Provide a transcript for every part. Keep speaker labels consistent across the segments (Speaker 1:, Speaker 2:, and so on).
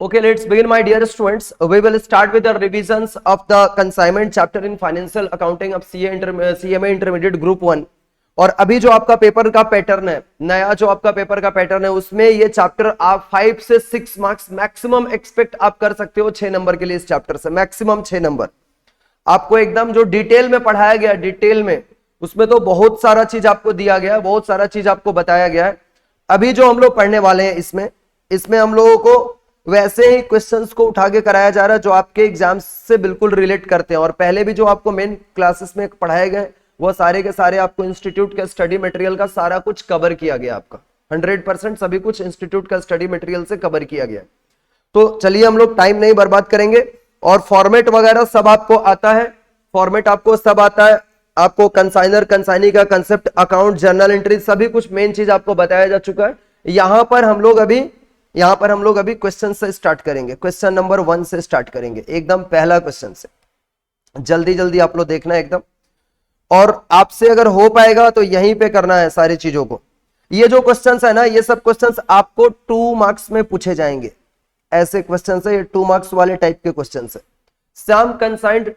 Speaker 1: Okay, let's begin, my dear students. We will start with the revisions of the consignment chapter in financial accounting of CMA Intermediate Group 1. और अभी जो आपका paper का pattern है, नया जो आपका पेपर का पैटर्न है, उसमें ये चैप्टर आप 5 से 6 मार्क्स मैक्सिमम एक्सपेक्ट आप कर सकते हो 6 नंबर के लिए। इस चैप्टर से मैक्सिमम 6 नंबर आपको एकदम जो डिटेल में पढ़ाया गया, डिटेल में उसमें तो बहुत सारा चीज आपको दिया गया है, बहुत सारा चीज आपको बताया गया है। अभी जो हम लोग पढ़ने वाले हैं इसमें हम लोगों को वैसे ही क्वेश्चंस को उठा के कराया जा रहा है जो आपके एग्जाम्स से बिल्कुल रिलेट करते हैं। और पहले भी जो आपको मेन क्लासेस में पढ़ाए गए वो सारे के सारे आपको इंस्टीट्यूट के स्टडी मटेरियल का सारा कुछ कवर किया गया। आपका 100% सभी कुछ इंस्टीट्यूट का स्टडी मटेरियल से कवर किया गया। तो चलिए हम लोग टाइम नहीं बर्बाद करेंगे। और फॉर्मेट वगैरह सब आपको आता है, फॉर्मेट आपको सब आता है। आपको कंसाइनर कंसाइनी का कंसेप्ट, अकाउंट, जर्नल एंट्री, सभी कुछ मेन चीज आपको बताया जा चुका है। यहां पर हम लोग अभी क्वेश्चन से स्टार्ट करेंगे। क्वेश्चन नंबर 1 से स्टार्ट करेंगे, एकदम पहला क्वेश्चन से। जल्दी जल्दी आप लोग देखना एकदम, और आपसे अगर हो पाएगा तो यहीं पे करना है सारी चीजों को। ये जो क्वेश्चंस है ना, ये सब क्वेश्चंस आपको 2 मार्क्स में पूछे जाएंगे। ऐसे क्वेश्चन है, ये 2 मार्क्स वाले टाइप के क्वेश्चन है। Shyam consigned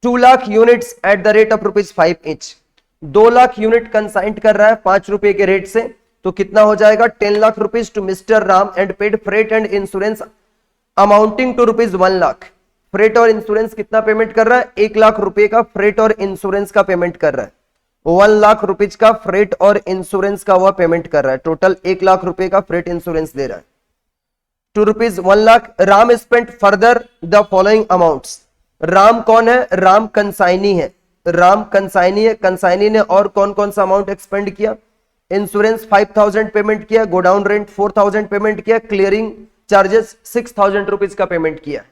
Speaker 1: 2 lakh units at the rate of ₹5 each. 2 lakh unit consigned कर रहा है 5 रुपए के रेट से, तो कितना हो जाएगा? 10 lakh rupees to mister Ram and paid freight and insurance amounting to ₹1 lakh. Freight और इंश्योरेंस कितना पेमेंट कर रहा है? 1 लाख रुपए का फ्रेट और इंश्योरेंस का पेमेंट कर रहा है। 1 लाख रुपीज का फ्रेट और इंश्योरेंस का वह पेमेंट कर रहा है। टोटल 1 लाख रुपए का फ्रेट इंश्योरेंस दे रहा है। To ₹1 lakh. Ram spent further the following amounts. Ram कौन है? राम कंसाइनी है। राम कंसाइनी है। कंसाइनी ने और कौन कौन सा अमाउंट एक्सपेंड किया? इंश्योरेंस 5000 पेमेंट किया, गोडाउन रेंट 4000 पेमेंट किया, क्लियरिंग चार्जेस 6000 रुपीज का पेमेंट किया।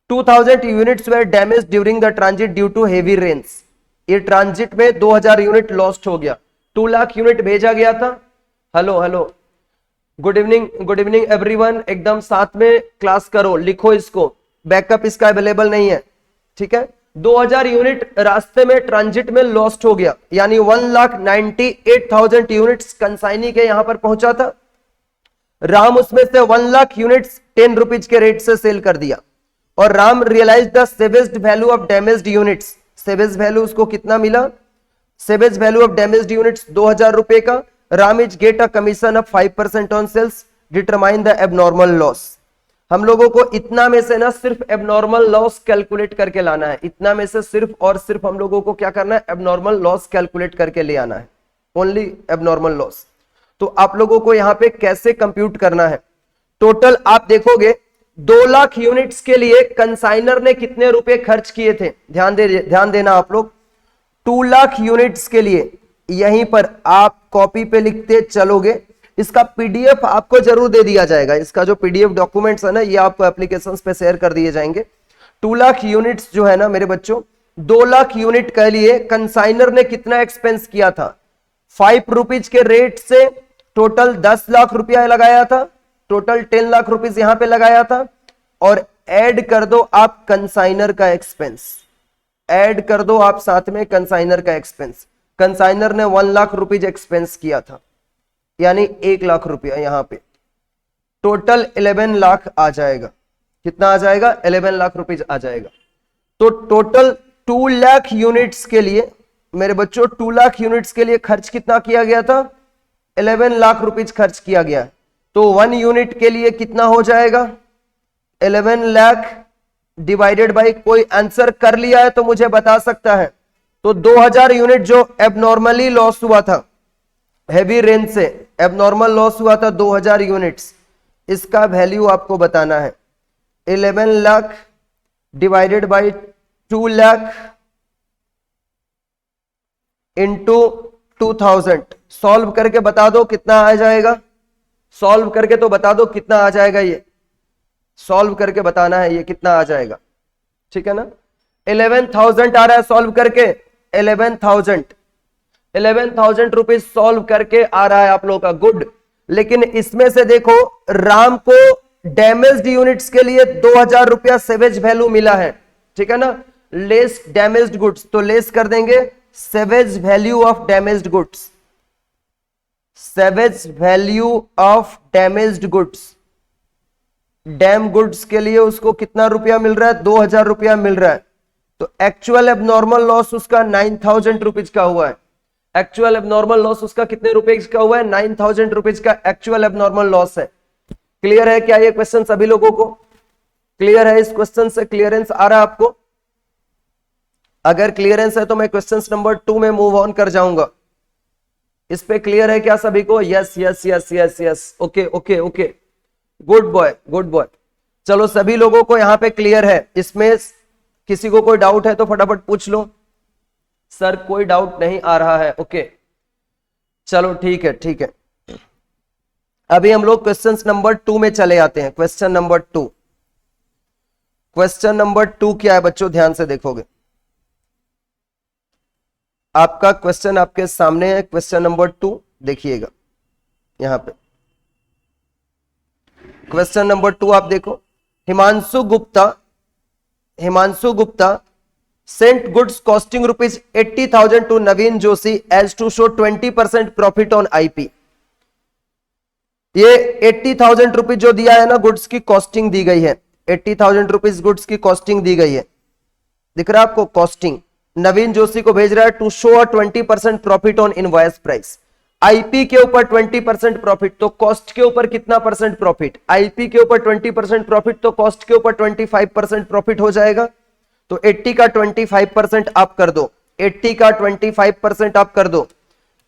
Speaker 1: 2000 units were damage during the transit due to heavy rains. ये ट्रांजिट में 2000 यूनिट लॉस्ट हो गया। 2 लाख यूनिट भेजा गया था। Hello, good evening everyone. एकदम साथ में क्लास करो, लिखो इसको, बैकअप इसका अवेलेबल नहीं है, ठीक है। 2000 यूनिट रास्ते में ट्रांजिट में लॉस्ट हो गया, यानी 1,98,000 यूनिट्स कंसाइनी के यहां पर पहुंचा था। राम उसमें से 1 लाख यूनिट्स 10 रुपीज के रेट से सेल कर दिया। और राम रियलाइज द सेवेज वैल्यू ऑफ डैमेज्ड यूनिट्स। सेवेज वैल्यू उसको कितना मिला? सेवेज वैल्यू ऑफ डैमेज्ड यूनिट्स 2000 रुपए का। Ram is get a commission of 5% on sales. Determine the abnormal loss. हम लोगों को इतना में से ना सिर्फ एबनॉर्मल लॉस कैलकुलेट करके लाना है। इतना में से सिर्फ और सिर्फ हम लोगों को क्या करना है? एबनॉर्मल लॉस कैलकुलेट करके ले आना है, ओनली एबनॉर्मल लॉस। तो आप लोगों को यहां पे कैसे कंप्यूट करना है? टोटल आप देखोगे 2 लाख यूनिट्स के लिए कंसाइनर ने कितने रुपए खर्च किए थे? ध्यान देना आप लोग। 2 लाख यूनिट्स के लिए यहीं पर आप कॉपी पे लिखते चलोगे। इसका पीडीएफ आपको जरूर दे दिया जाएगा। इसका जो पीडीएफ डॉक्यूमेंट्स है ना, ये आपको एप्लीकेशंस पे शेयर कर दिए जाएंगे। 2 लाख यूनिट्स जो है ना मेरे बच्चों, 2 लाख यूनिट के लिए कंसाइनर ने कितना एक्सपेंस किया था? 5 रुपीज के रेट से टोटल 10 लाख रुपया लगाया था। टोटल 10 लाख रुपीज यहां पे लगाया था। और ऐड कर दो आप कंसाइनर का एक्सपेंस, ऐड कर दो आप साथ में कंसाइनर का एक्सपेंस। कंसाइनर ने 1 लाख रुपीज एक्सपेंस किया था, यानी 1 लाख रुपया यहां पे। टोटल 11 लाख आ जाएगा। कितना आ जाएगा? 11 लाख रुपीज आ जाएगा। तो टोटल 2 लाख यूनिट्स के लिए मेरे बच्चों, 2 लाख यूनिट्स के लिए खर्च कितना किया गया था? 11 लाख रुपीज खर्च किया गया। तो 1 यूनिट के लिए कितना हो जाएगा? 11 लाख डिवाइडेड बाई, कोई आंसर कर लिया है तो मुझे बता सकता है। तो 2000 यूनिट जो एबनॉर्मली लॉस हुआ था, हेवी रेन से एबनॉर्मल लॉस हुआ था 2000 यूनिट्स, इसका वैल्यू आपको बताना है। 11 lakh divided by 2 lakh into 2000। Solve करके बता दो कितना आ जाएगा। सॉल्व करके तो बता दो कितना आ जाएगा। ये सॉल्व करके बताना है ये कितना आ जाएगा, ठीक है ना। 11,000 आ रहा है सॉल्व करके। 11,000 रुपीज सॉल्व करके आ रहा है आप लोगों का, गुड। लेकिन इसमें से देखो, राम को डैमेज्ड यूनिट्स के लिए 2000 रुपया सेवेज वैल्यू मिला है, ठीक है ना। लेस डैमेज्ड गुड्स, तो लेस कर देंगे savage value of damaged goods. Savage value of damaged goods dam goods के लिए उसको कितना रुपया मिल रहा है, 2000 रुपया मिल रहा है। तो एक्चुअल एबनॉर्मल लॉस उसका 9000 रुपीज का हुआ है। एक्चुअल एबनॉर्मल लॉस उसका कितने रुपए का हुआ है, 9000 रुपीज का एक्चुअल एबनॉर्मल लॉस है। क्लियर है क्या ये क्वेश्चन सभी लोगों को? क्लियर है? इस क्वेश्चन से क्लियरेंस आ रहा है आपको? अगर क्लियरेंस है तो मैं क्वेश्चन नंबर 2 में मूव ऑन कर जाऊंगा। इस पे क्लियर है क्या सभी को? Yes yes yes yes yes, okay okay okay, good boy good boy. चलो सभी लोगों को यहां पे क्लियर है। इसमें किसी को कोई डाउट है तो फटाफट पूछ लो। सर कोई डाउट नहीं आ रहा है, ओके चलो ठीक है ठीक है। अभी हम लोग क्वेश्चन नंबर 2 में चले आते हैं। क्वेश्चन नंबर 2, क्वेश्चन नंबर 2 क्या है बच्चों, ध्यान से देखोगे। आपका क्वेश्चन आपके सामने है, क्वेश्चन नंबर 2 देखिएगा यहां पे। क्वेश्चन नंबर 2 आप देखो। Himanshu Gupta sent goods costing rupees 80,000 to Naveen Joshi as to show 20% profit on IP। ये 80,000 रुपीज जो दिया है ना, गुड्स की कॉस्टिंग दी गई है। 80,000 रुपीज गुड्स की कॉस्टिंग दी गई है, दिख रहा है आपको? कॉस्टिंग नवीन जोशी को भेज रहा है to show a 20% profit on invoice price. IP के ऊपर 20% प्रॉफिट, तो कॉस्ट के ऊपर कितना परसेंट प्रॉफिट? आईपी के ऊपर 20% प्रॉफिट, तो कॉस्ट के ऊपर 25% प्रॉफिट हो जाएगा। तो 80 का 25% आप कर दो, 80 का 25% आप कर दो,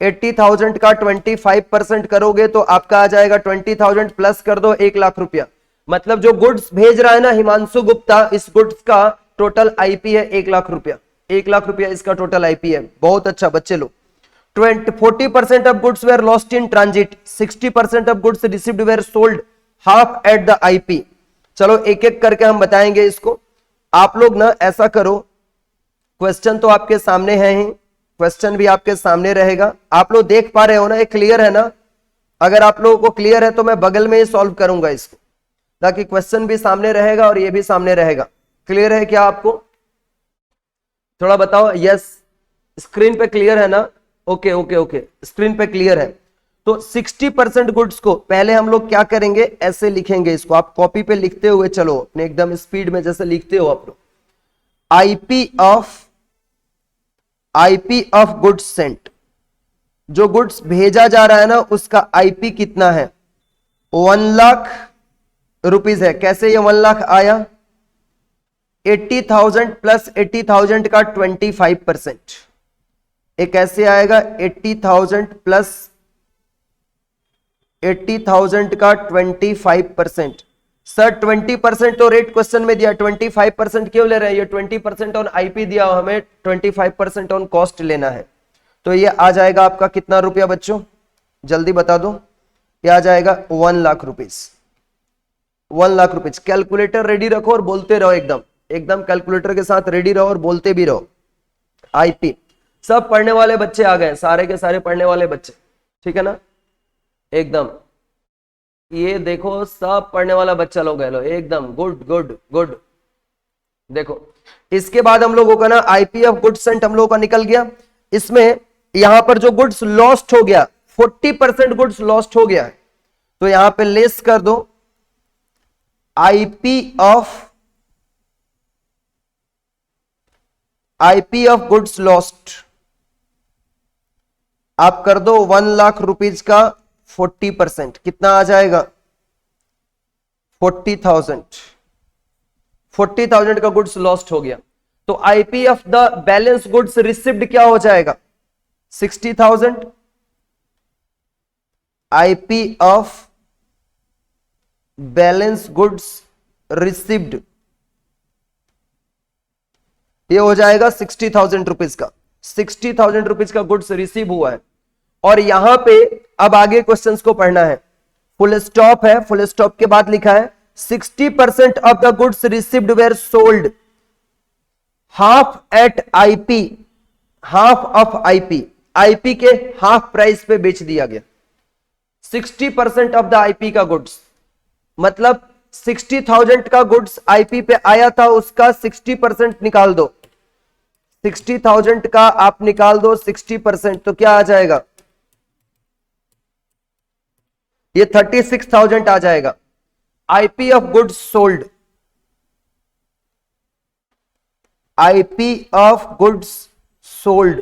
Speaker 1: 80,000 का 25% करोगे तो आपका आ जाएगा 20,000 प्लस कर दो 1 लाख रुपया। मतलब जो गुड्स भेज रहा है ना हिमांशु गुप्ता, इस गुड्स का टोटल आईपी है 1 लाख रुपया। 1 लाख रुपया इसका टोटल आईपी है। बहुत अच्छा बच्चे लोग। 40% of goods were lost in transit, 60% of goods received were sold half at the IP. चलो एक एक करके हम बताएंगे इसको। आप लोग ना ऐसा करो, क्वेश्चन तो आपके सामने है ही, क्वेश्चन भी आपके सामने रहेगा। आप लोग देख पा रहे हो ना, ये क्लियर है ना? अगर आप लोगों को क्लियर है तो मैं बगल में ही सॉल्व करूंगा इसको, ताकि क्वेश्चन भी सामने रहेगा और ये भी सामने रहेगा। क्लियर है क्या आपको? थोड़ा बताओ। यस, स्क्रीन पे क्लियर है ना? ओके ओके ओके, स्क्रीन पे क्लियर है। तो 60% गुड्स को पहले हम लोग क्या करेंगे, ऐसे लिखेंगे इसको। आप कॉपी पे लिखते हुए चलो अपने एकदम स्पीड में, जैसे लिखते हो आप लोग। आईपी ऑफ गुड्स सेंट, जो गुड्स भेजा जा रहा है ना उसका आईपी कितना है? 1 लाख रुपीज है। कैसे ये 1 लाख आया? 80,000 प्लस 80,000 का 25%। ये कैसे आएगा? 80,000 प्लस 80,000 का 25%। सर 20% तो रेट क्वेश्चन में दिया, 25% क्यों ले रहे हैं? ये 20% ऑन आईपी दिया, हमें 25% ऑन कॉस्ट लेना है। तो ये आ जाएगा आपका कितना रुपया बच्चों, जल्दी बता दो। ये आ जाएगा 1 lakh rupees. 1 lakh rupees. Calculator ready रखो और बोलते रहो, एकदम एकदम कैलकुलेटर के साथ रेडी रहो और बोलते भी रहो। आईपी सब पढ़ने वाले बच्चे आ गए, सारे के सारे पढ़ने वाले बच्चे, ठीक है ना? एकदम ये देखो, सब पढ़ने वाला बच्चा लोग है लो, एकदम गुड गुड गुड। देखो इसके बाद हम लोगों का ना आईपी ऑफ गुड्स सेंट हम लोगों का निकल गया। इसमें यहां पर जो गुड्स लॉस्ट हो गया, 40% गुड्स लॉस्ट हो गया है, तो यहां पे लेस कर दो आईपी ऑफ गुड्स लॉस्ट। आप कर दो 1 लाख रुपीज का 40%, कितना आ जाएगा? 40,000। 40,000 का गुड्स लॉस्ट हो गया, तो IP of the balance goods received क्या हो जाएगा? 60,000। IP of balance goods received ये हो जाएगा 60,000 रुपीज का। 60,000 रुपीज का गुड्स रिसीव हुआ है। और यहां पे अब आगे क्वेश्चंस को पढ़ना है। फुल स्टॉप है, फुल स्टॉप के बाद लिखा है 60% of the goods received were sold half at IP, half of IP, IP के हाफ प्राइस पे बेच दिया गया। 60% ऑफ द आईपी का गुड्स, मतलब 60,000 का गुड्स आईपी पे आया था, उसका 60% निकाल दो। 60,000 का आप निकाल दो 60%, तो क्या आ जाएगा? ये 36,000 आ जाएगा। IP of goods sold, IP of goods sold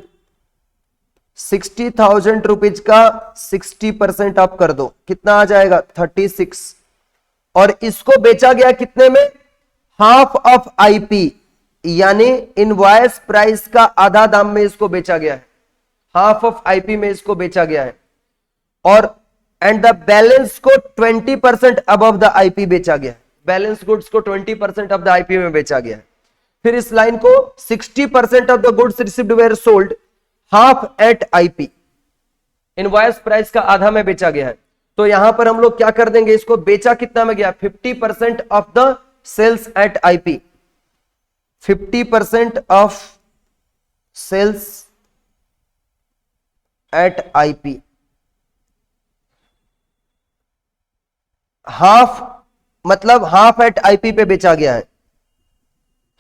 Speaker 1: 60,000 rupees का 60% आप कर दो, कितना आ जाएगा 36। और इसको बेचा गया कितने में, हाफ ऑफ आईपी, यानी इनवॉइस प्राइस का आधा दाम में इसको बेचा गया है, हाफ ऑफ आईपी में इसको बेचा गया है। और एंड द बैलेंस को 20% अबव द आईपी बेचा गया है, बैलेंस गुड्स को 20% ऑफ द आईपी में बेचा गया है। फिर इस लाइन को 60% of the goods received were sold half at IP, invoice price का आधा में बेचा गया है। तो यहां पर हम लोग क्या कर देंगे, इसको बेचा कितना में गया, 50% of the sales at IP, 50% of sales at IP, half मतलब हाफ एट आईपी पे बेचा गया है,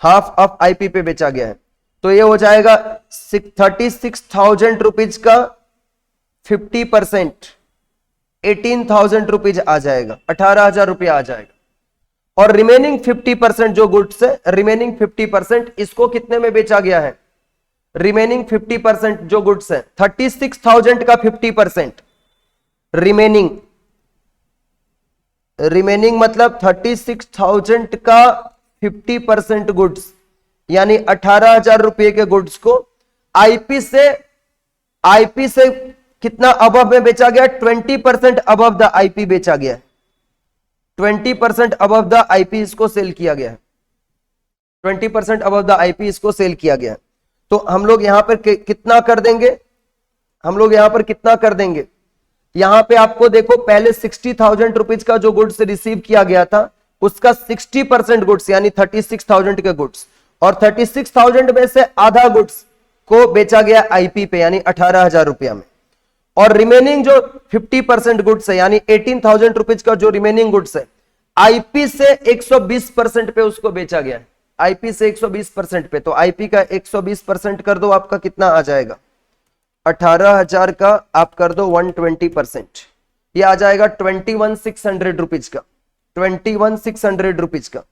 Speaker 1: हाफ ऑफ आईपी पे बेचा गया है। तो ये हो जाएगा 36,000 रुपीज का 50% 18,000 रुपीज आ जाएगा, 18,000 रुपया आ जाएगा। और रिमेनिंग 50% जो गुड्स है, रिमेनिंग 50% इसको कितने में बेचा गया है, रिमेनिंग 50% जो गुड्स है 36,000 का 50%, रिमेनिंग मतलब 36,000 का 50% गुड्स, यानी 18,000 रुपए के गुड्स को आईपी से कितना अबव में बेचा गया, 20% अबव द आईपी बेचा गया है, 20% अबव द आईपी इसको सेल किया गया है, 20% अबव द आईपी इसको सेल किया गया है। तो हम लोग यहां पर कितना कर देंगे, हम लोग यहां पर कितना कर देंगे, यहां पे आपको देखो पहले 60,000 रुपीज का जो गुड्स रिसीव किया गया था उसका 60% गुड्स यानी 36,000 के गुड्स, और 36,000 में से आधा गुड्स को बेचा गया आईपी पे यानी 18,000 रुपया में। और रिमेनिंग जो 50% गुड्स है यानी 18,000 रुपीज का जो रिमेनिंग गुड्स है आईपी से 120% पे उसको बेचा गया है, आईपी से 120% पे। तो आईपी का 120% कर दो, आपका कितना आ जाएगा, 18,000 का आप कर दो 120%, ये आ जाएगा 21,600 रुपीज का, 21,600 रुपीज का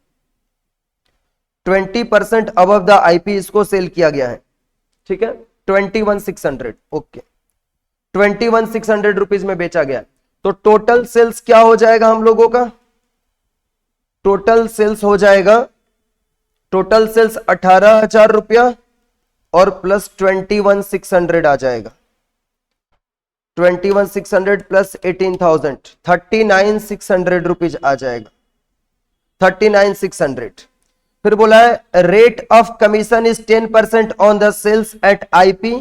Speaker 1: 20% अबव द आईपी इसको सेल किया गया है, ठीक है 21,600, ओके 21,600 रुपीज में बेचा गया। तो टोटल सेल्स क्या हो जाएगा हम लोगों का, टोटल सेल्स हो जाएगा, टोटल सेल्स 18,000 रुपया और प्लस 21,600 आ जाएगा, 21,600 प्लस 18,000 39,600 रुपीज आ जाएगा, 39,600। फिर बोला है rate of commission is 10% on the sales at IP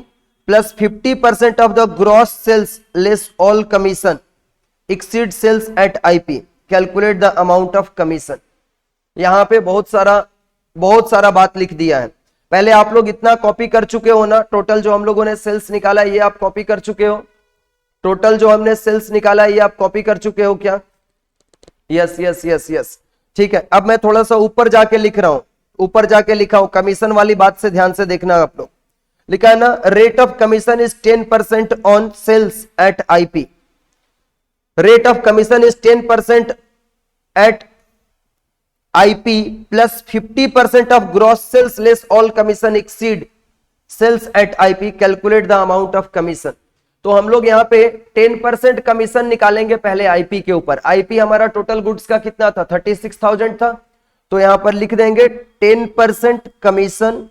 Speaker 1: plus 50% of the gross sales less all commission exceed sales at IP, calculate the amount of commission. यहां पे बहुत सारा बात लिख दिया है। पहले आप लोग इतना कॉपी कर चुके हो ना, टोटल जो हम लोगों ने सेल्स निकाला ये आप कॉपी कर चुके हो, टोटल जो हमने सेल्स निकाला ये आप कॉपी कर चुके हो क्या, यस यस यस यस, ठीक है। अब मैं थोड़ा सा ऊपर जाके लिख रहा हूं, ऊपर जाके लिखा हूं, कमीशन वाली बात से ध्यान से देखना आप लोग। लिखा है ना, rate of commission is 10% on sales at IP, rate of commission is 10% at IP plus 50% of gross sales less all commission exceed sales at IP, calculate the amount of commission. तो हम लोग यहाँ पे 10% कमीशन निकालेंगे पहले IP के ऊपर। IP हमारा टोटल गुड्स का कितना था, 36,000 था, तो यहां पर लिख देंगे 10% कमीशन,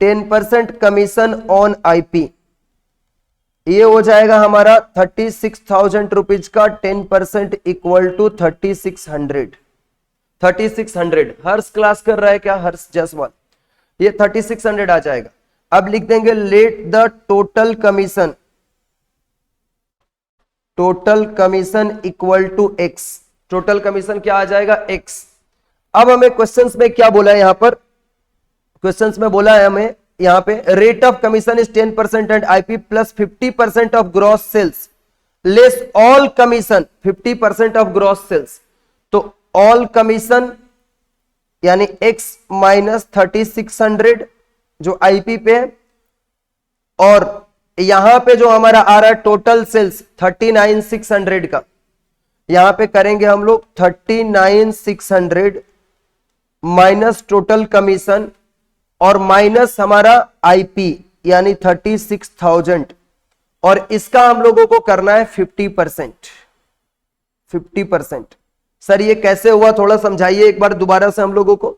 Speaker 1: 10% कमीशन ऑन आईपी, ये हो जाएगा हमारा 36,000 रुपीज का 10% इक्वल टू 3600। 3600 हर्ष क्लास कर रहा है क्या, हर्ष जसवाल, ये 3600 आ जाएगा। अब लिख देंगे let the total commission, total commission equal to X, total commission क्या आ जाएगा एक्स। अब हमें क्वेश्चंस में क्या बोला है, यहां पर क्वेश्चंस में बोला है हमें यहां पे rate of commission is 10% and IP plus 50% of gross sales less all commission 50% of gross sales. तो ऑल कमीशन यानी x माइनस 3600 जो आईपी पे है, और यहां पे जो हमारा आ रहा है टोटल सेल्स 39,600 का, यहां पे करेंगे हम लोग 39,600 माइनस टोटल कमीशन और माइनस हमारा आईपी यानी 36,000 और इसका हम लोगों को करना है 50%। 50%। सर ये कैसे हुआ, थोड़ा समझाइए एक बार दोबारा से हम लोगों को।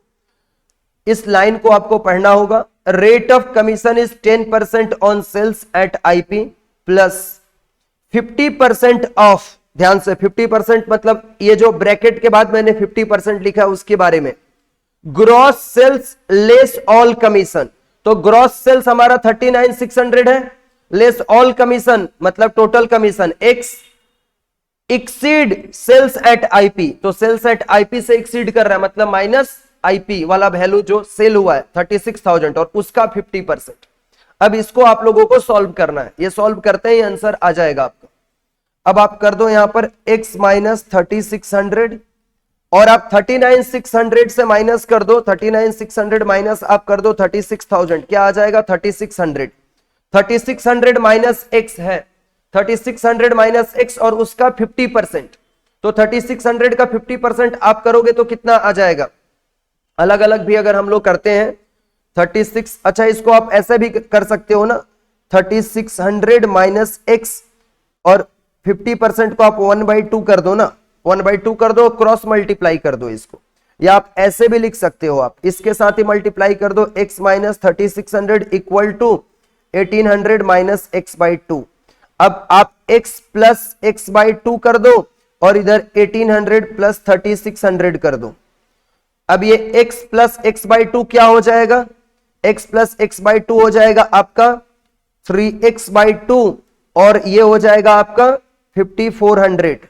Speaker 1: इस लाइन को आपको पढ़ना होगा। Rate of commission is 10% on sales at IP plus 50% of, ध्यान से 50% मतलब ये जो ब्रैकेट के बाद मैंने 50% लिखा है उसके बारे में, gross sales less all commission. तो ग्रॉस सेल्स हमारा 39,600 है, लेस ऑल कमीशन मतलब total commission X exceed sales at IP, तो सेल्स एट आईपी से एक्सीड कर रहा है मतलब माइनस आईपी वाला वैल्यू जो सेल हुआ है 36,000 और उसका 50%। अब इसको आप लोगों को सॉल्व करना है, ये सॉल्व करते ही आंसर आ जाएगा आपका। अब आप कर दो यहां पर x माइनस 3600 और आप 39,600 से माइनस कर दो, 39,600 माइनस आप कर दो 36,000, क्या आ जाएगा 3600। 3600 माइनस x है, 3600 माइनस x और उसका 50%, तो 3600 का 50% आप करोगे तो कितना आ जाएगा। अलग अलग भी अगर हम लोग करते हैं 36, अच्छा इसको आप ऐसे भी कर सकते हो ना, 3600 माइनस x और 50% को आप 1/2 कर दो ना, 1/2 कर दो, क्रॉस मल्टीप्लाई कर दो इसको, या आप ऐसे भी लिख सकते हो, आप इसके साथ ही मल्टीप्लाई कर दो, x minus 3600 equal to 1800 minus x/2। अब आप x प्लस x/2 कर दो और इधर 1800 प्लस 3600 कर दो। अब ये x प्लस x/2 क्या हो जाएगा, x प्लस x/2 हो जाएगा आपका 3x/2 और ये हो जाएगा आपका 5400।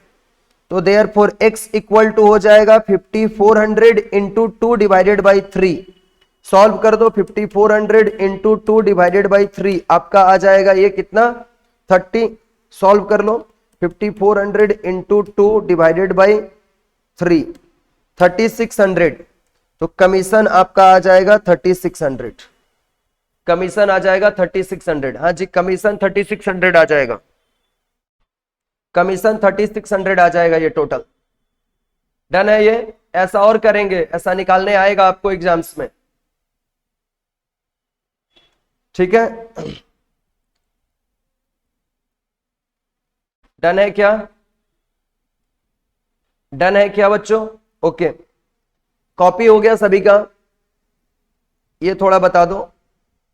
Speaker 1: तो देयरफॉर x इक्वल टू हो जाएगा 5400 इंटू 2 डिवाइडेड बाई 3। सॉल्व कर दो, 5400 इंटू 2 डिवाइडेड बाई 3 आपका आ जाएगा ये कितना 30। सॉल्व कर लो, 5400 इंटू 2 डिवाइडेड बाई 3 3600, तो कमीशन आपका आ जाएगा 3600, कमीशन आ जाएगा 3600। हाँ जी कमीशन 3600 आ जाएगा, कमीशन 3600 आ जाएगा ये टोटल। डन है ये, ऐसा और करेंगे, ऐसा निकालने आएगा आपको एग्जाम्स में, ठीक है। डन है क्या, डन है क्या बच्चों, ओके। कॉपी हो गया सभी का, ये थोड़ा बता दो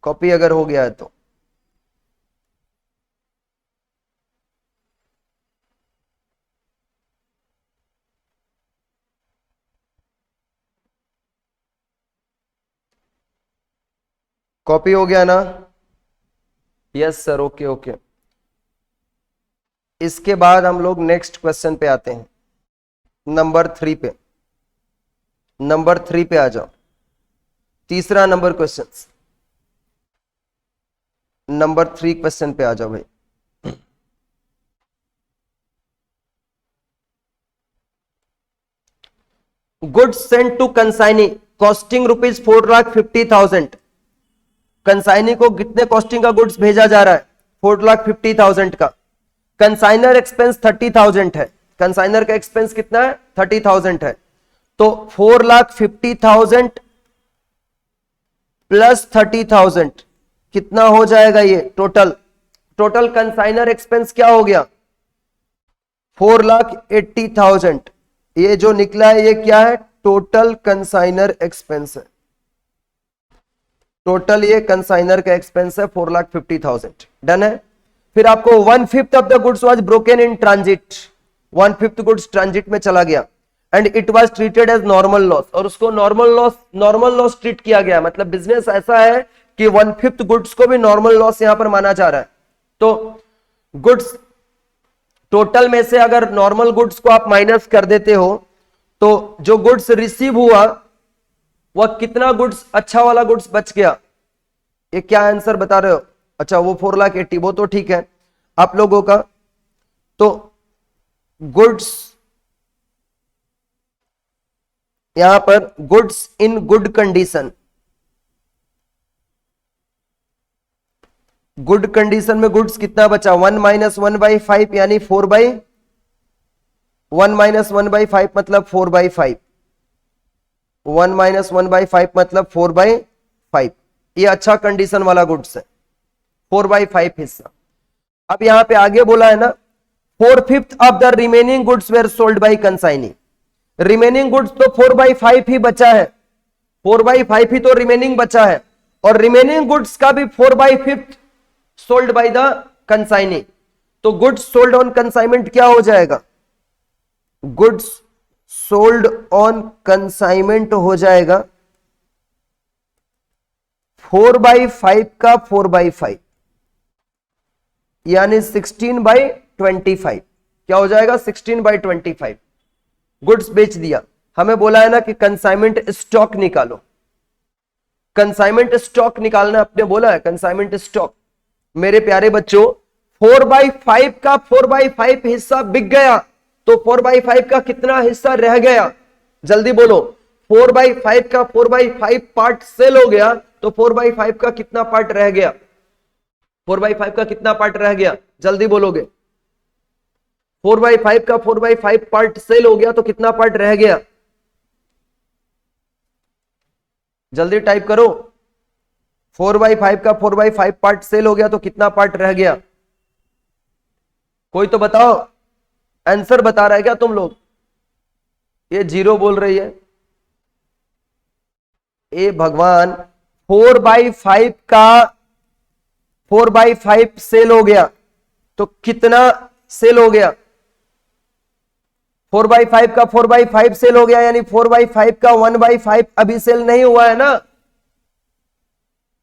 Speaker 1: कॉपी अगर हो गया है तो। कॉपी हो गया ना, यस सर, ओके ओके। इसके बाद हम लोग नेक्स्ट क्वेश्चन पे आते हैं, नंबर 3 पे। नंबर 3 पे आ जाओ, तीसरा नंबर क्वेश्चन, नंबर 3 क्वेश्चन पे आ जाओ भाई। Goods sent to consignee costing rupees 4,50,000। Consignee को कितने कॉस्टिंग का गुड्स भेजा जा रहा है, 4,50,000 का। कंसाइनर एक्सपेंस 30,000 है, कंसाइनर का एक्सपेंस कितना है 30,000 है, तो 4,50,000 प्लस 30,000 कितना हो जाएगा ये टोटल। टोटल कंसाइनर एक्सपेंस क्या हो गया 4,80,000। ये जो निकला है ये क्या है, टोटल कंसाइनर एक्सपेंस है, टोटल ये कंसाइनर का एक्सपेंस है 4,50,000। डन है। फिर आपको 1/5 of the goods was broken in transit, 1/5 goods transit में चला गया and it was treated as normal loss, और उसको नॉर्मल लॉस ट्रीट किया गया। मतलब बिजनेस ऐसा है कि 1/5 गुड्स को भी नॉर्मल लॉस यहां पर माना जा रहा है। तो गुड्स टोटल में से अगर नॉर्मल गुड्स को आप माइनस कर देते हो तो जो गुड्स रिसीव हुआ वह कितना गुड्स, अच्छा वाला गुड्स बच गया। ये क्या आंसर बता रहे हो, अच्छा वो 4,80,000 वो तो ठीक है आप लोगों का। तो गुड्स यहां पर goods in good condition, good condition में गुड्स कितना बचा 1 - 1/5 यानी 4/, 1 माइनस 1/5 मतलब 4/5, 1 माइनस 1/5 मतलब 4/5। ये अच्छा कंडीशन वाला गुड्स है, 4/5 हिस्सा। अब यहां पे आगे बोला है ना 4/5 of the remaining goods were sold by consignee. Remaining goods तो 4/5 ही बचा है, 4/5 ही तो रिमेनिंग बचा है, और रिमेनिंग गुड्स का भी 4/5 सोल्ड बाय द कंसाइनी। तो गुड्स सोल्ड ऑन कंसाइनमेंट क्या हो जाएगा, गुड्स सोल्ड ऑन कंसाइनमेंट हो जाएगा 4/5 का 4/5 यानी 16/25। क्या हो जाएगा 16/25। गुड्स बेच दिया, हमें बोला है ना कि कंसाइनमेंट स्टॉक निकालो, कंसाइनमेंट स्टॉक निकालना आपने बोला है, कंसाइनमेंट स्टॉक। मेरे प्यारे बच्चों 4/5 का 4/5 हिस्सा बिक गया, तो 4/5 का कितना हिस्सा रह गया, जल्दी बोलो। 4/5 का 4/5 पार्ट सेल हो गया, तो 4/5 का कितना पार्ट रह गया, 4/5 का कितना पार्ट रह गया, जल्दी बोलोगे। 4/5 का 4/5 पार्ट सेल हो गया, तो कितना पार्ट रह गया, जल्दी टाइप करो। 4/5 का 4/5 पार्ट सेल हो गया, तो कितना पार्ट रह गया, कोई तो बताओ। आंसर बता रहा है क्या तुम लोग, ये जीरो बोल रही है, ए भगवान। 4/5 का 4/5 सेल हो गया, तो कितना सेल हो गया, 4/5 का 4/5 सेल हो गया, यानी 4/5 का 1/5 अभी सेल नहीं हुआ है ना।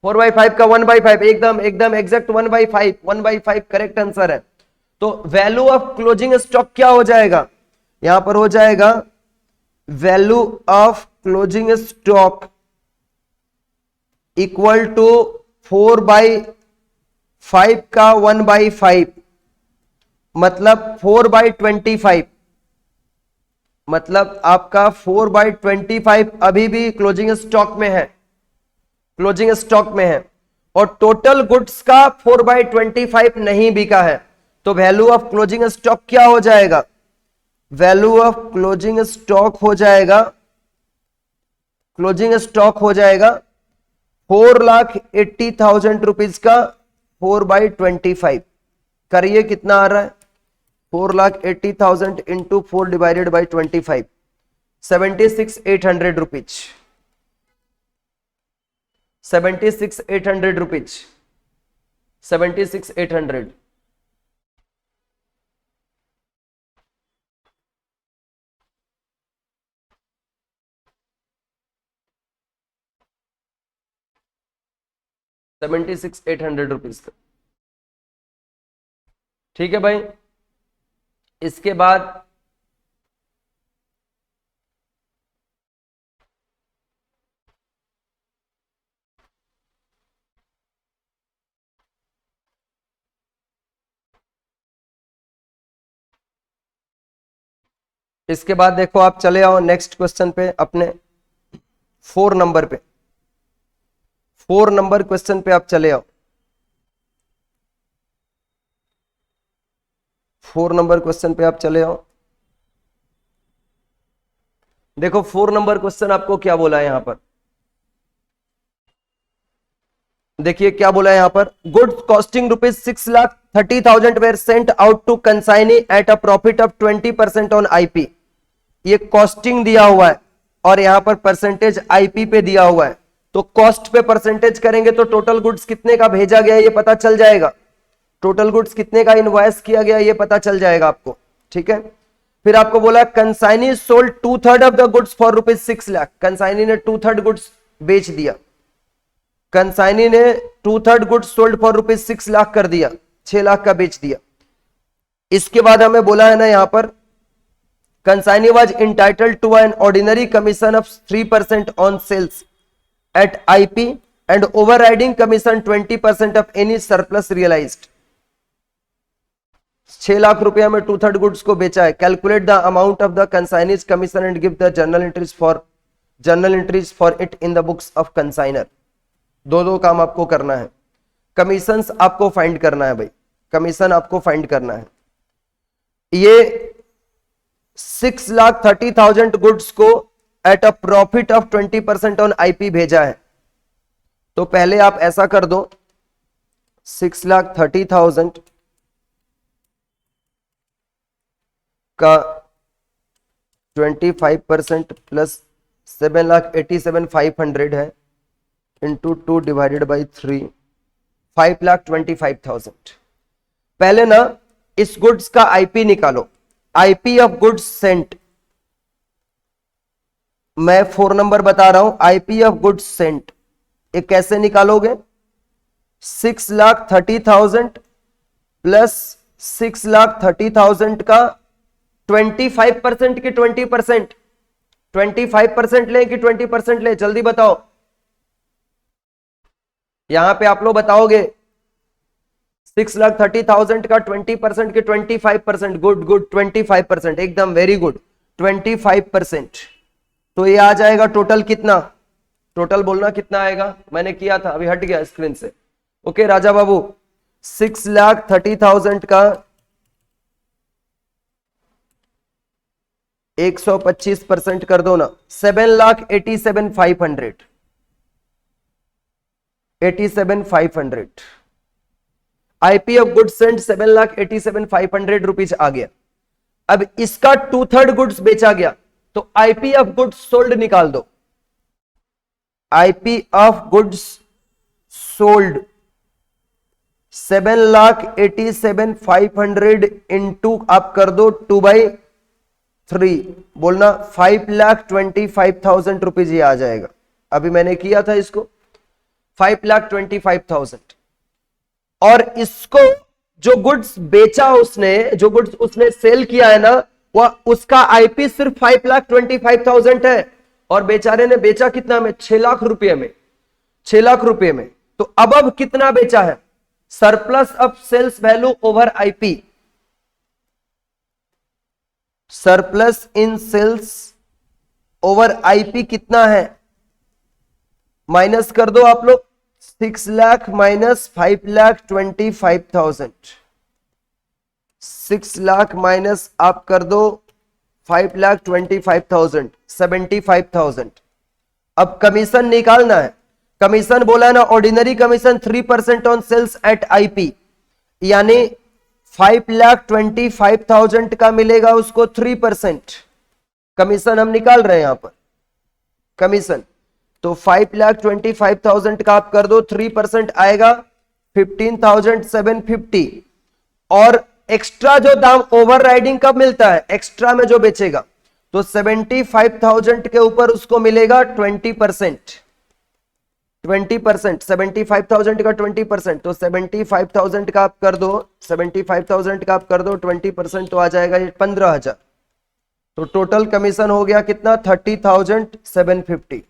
Speaker 1: 4/5 का 1/5 एकदम एकदम एग्जैक्ट 1/5, 1/5 करेक्ट आंसर है। तो वैल्यू ऑफ क्लोजिंग स्टॉक क्या हो जाएगा, यहां पर हो जाएगा value of closing stock equal to 4/5 का 1/5 मतलब 4/25, मतलब आपका 4/25 अभी भी क्लोजिंग स्टॉक में है, क्लोजिंग स्टॉक में है, और टोटल गुड्स का 4/25 नहीं बिका है। तो वैल्यू ऑफ क्लोजिंग स्टॉक क्या हो जाएगा, वैल्यू ऑफ क्लोजिंग स्टॉक हो जाएगा, क्लोजिंग स्टॉक हो जाएगा 4,80,000 रुपीज का 4/25। करिए कितना आ रहा है, 4,80,000 into 4 divided by 25, 76,800 rupees, 76,800 rupees, 76,800। ₹76,800 का, ठीक है भाई। इसके बाद इसके बाद देखो आप चले आओ नेक्स्ट क्वेश्चन पे, अपने 4 नंबर पे, 4 नंबर क्वेश्चन पे आप चले आओ। 4 नंबर क्वेश्चन पे आप चले आओ। देखो 4 नंबर क्वेश्चन आपको क्या बोला है यहां पर, देखिए क्या बोला है यहां पर, goods costing ₹6,30,000 were sent out to consignee at a profit of 20% on IP. ये कॉस्टिंग दिया हुआ है और यहां पर परसेंटेज आईपी पे दिया हुआ है, तो कॉस्ट पे परसेंटेज करेंगे तो टोटल गुड्स कितने का भेजा गया ये पता चल जाएगा, टोटल गुड्स कितने का इनवॉइस किया गया ये पता चल जाएगा आपको, ठीक है। फिर आपको बोला consignee sold 2/3 of the goods for ₹6 lakh, consignee ने 2/3 गुड्स बेच दिया, कंसाइनी ने 2/3 गुड्स सोल्ड फॉर ₹6 लाख कर दिया, 6 लाख का बेच दिया। इसके बाद हमें बोला है ना यहां पर consignee was entitled to an ordinary commission of 3% on sales at IP and overriding commission 20% of any surplus realised. 6 lakh रुपया में 2/3 गुड्स को बेचा है। Calculate the amount of the consignee's commission and give the journal entries for it in the books of consignor. दो काम आपको करना है, कमीशंस आपको फाइंड करना है भाई, कमीशन आपको फाइंड करना है। ये 6,30,000 गुड्स को eight a profit of 20% on IP भेजा है। तो पहले आप ऐसा कर दो, 6,30,000 का 25% प्लस 7,87,500 है इंटू 2 डिवाइडेड बाई 3, 5,25,000। पहले ना इस गुड्स का आईपी निकालो, आईपी ऑफ गुड्स सेंट। मैं 4 नंबर बता रहा हूं, आईपी ऑफ गुड्स सेंट ये कैसे निकालोगे? 6,30,000 प्लस 6,30,000 का 25% की 20%, 25% ले कि 20% ले, जल्दी बताओ। यहां पे आप लोग बताओगे 6,30,000 का 20% के 25%, गुड गुड, 25%, एकदम वेरी गुड, 25%। तो ये आ जाएगा टोटल कितना? टोटल बोलना कितना आएगा, मैंने किया था अभी हट गया स्क्रीन से। ओके राजा बाबू, 6,30,000 का 125% कर दो ना, 7,87,500, 87,500। IP of goods sent 7,87,500 rupees आ गया। अब इसका 2/3 गुड्स बेचा गया, तो आईपी ऑफ गुड्स सोल्ड निकाल दो। IP of goods sold 7,87,500 into आप कर दो 2/3, बोलना 5,25,000 रुपीज ये आ जाएगा। अभी मैंने किया था इसको 5,25,000। और इसको जो गुड्स बेचा उसने, जो गुड्स उसने सेल किया है ना, वह उसका आईपी सिर्फ 5,25,000 है। और बेचारे ने बेचा कितना में? 6 लाख रुपए में, 6 लाख रुपए में। तो अब कितना बेचा है? Surplus of sales value over IP, surplus in sales over IP कितना है? माइनस कर दो आप लोग, 6 लाख माइनस 5,25,000, 6 लाख माइनस आप कर दो 5,25,000, 75,000। अब कमीशन निकालना है। कमीशन बोला है ना, ordinary commission 3% on sales at IP, यानी 5,25,000 का मिलेगा उसको 3% कमीशन हम निकाल रहे हैं यहां पर कमीशन। तो 5,25,000 का आप कर दो 3% आएगा 15,750। और एक्स्ट्रा जो दाम ओवर राइडिंग कब मिलता है? एक्स्ट्रा में जो बेचेगा, तो 75,000 के ऊपर उसको मिलेगा 20%, 20%, 75,000 का 20%, तो 75,000 का आप कर दो, 75,000 का आप कर दो 20%, तो आ जाएगा ये 15,000। तो टोटल कमीशन हो गया कितना? 30,750।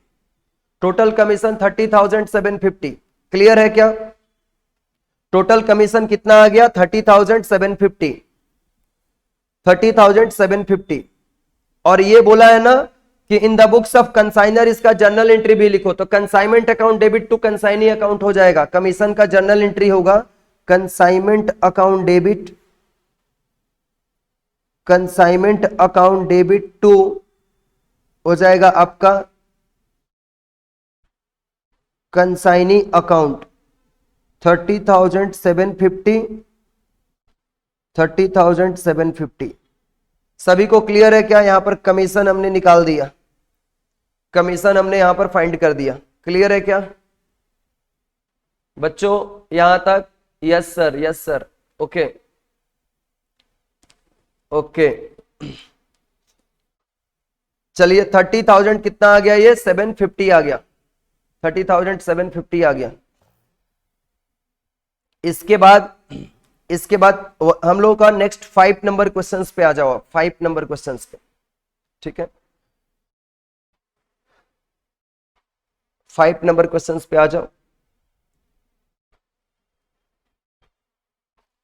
Speaker 1: Total commission 30,750। क्लियर है क्या? टोटल कमीशन कितना आ गया? 30,750, 30,750। और ये बोला है ना कि in the books of consignor इसका जर्नल एंट्री भी लिखो, तो consignment account debit to consignee account हो जाएगा। कमीशन का जर्नल एंट्री होगा consignment account debit, consignment account debit to हो जाएगा आपका कंसाइनी अकाउंट 30,750, 30,750। सभी को क्लियर है क्या? यहां पर कमीशन हमने निकाल दिया, कमीशन हमने यहां पर फाइंड कर दिया। क्लियर है क्या बच्चों यहां तक? Yes sir, yes sir. Okay okay, चलिए 30,000 कितना आ गया? ये 750 आ गया, 30,750 आ गया। इसके बाद हम लोगों का नेक्स्ट 5 नंबर क्वेश्चंस पे आ जाओ, 5 नंबर क्वेश्चंस पे, ठीक है? 5 नंबर क्वेश्चंस पे आ जाओ।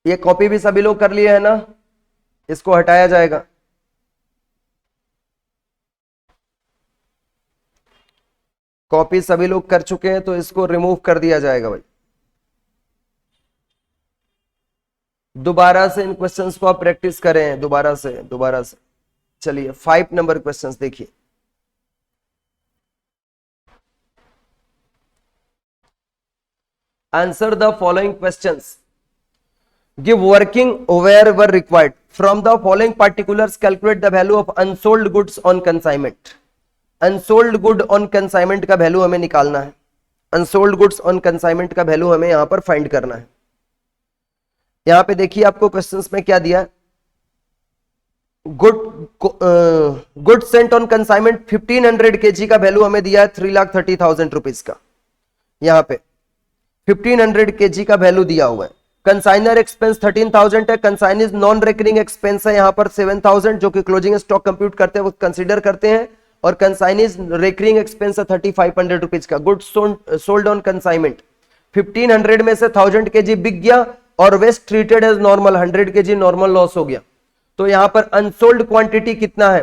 Speaker 1: ये कॉपी भी सभी लोग कर लिए है ना? इसको हटाया जाएगा। कॉपी सभी लोग कर चुके हैं तो इसको रिमूव कर दिया जाएगा भाई। दोबारा से इन क्वेश्चंस को आप प्रैक्टिस करें, दोबारा से। चलिए 5 नंबर क्वेश्चन देखिए। Answer the following questions, give working wherever required from the following particulars, calculate the value of unsold goods on consignment। Unsold good on consignment का वैल्यू हमें निकालना है, अनसोल्ड गुड्स ऑन कंसाइनमेंट का value हमें यहां पर find करना है। यहां पे देखिए आपको क्वेश्चंस में क्या दिया, good Saint on consignment 1500 KG का वैल्यू हमें दिया है 3,30,000 रुपीज का। यहां पे 1500 केजी का वैल्यू दिया हुआ है। कंसाइनर एक्सपेंस 13,000 है, कंसाइनर नॉन रिकरिंग एक्सपेंस है यहां पर 7,000 जो कि क्लोजिंग स्टॉक कंप्यूट करते हैं वो कंसीडर करते हैं, और कंसाइनर रिकरिंग एक्सपेंस है 3,500 रुपीज का। गुड्स सोल्ड ऑन कंसाइनमेंट 1500 में से 1000 केजी बिक गया और waste treated as normal 100 KG normal loss हो गया। तो यहां पर अनसोल्ड क्वांटिटी कितना है,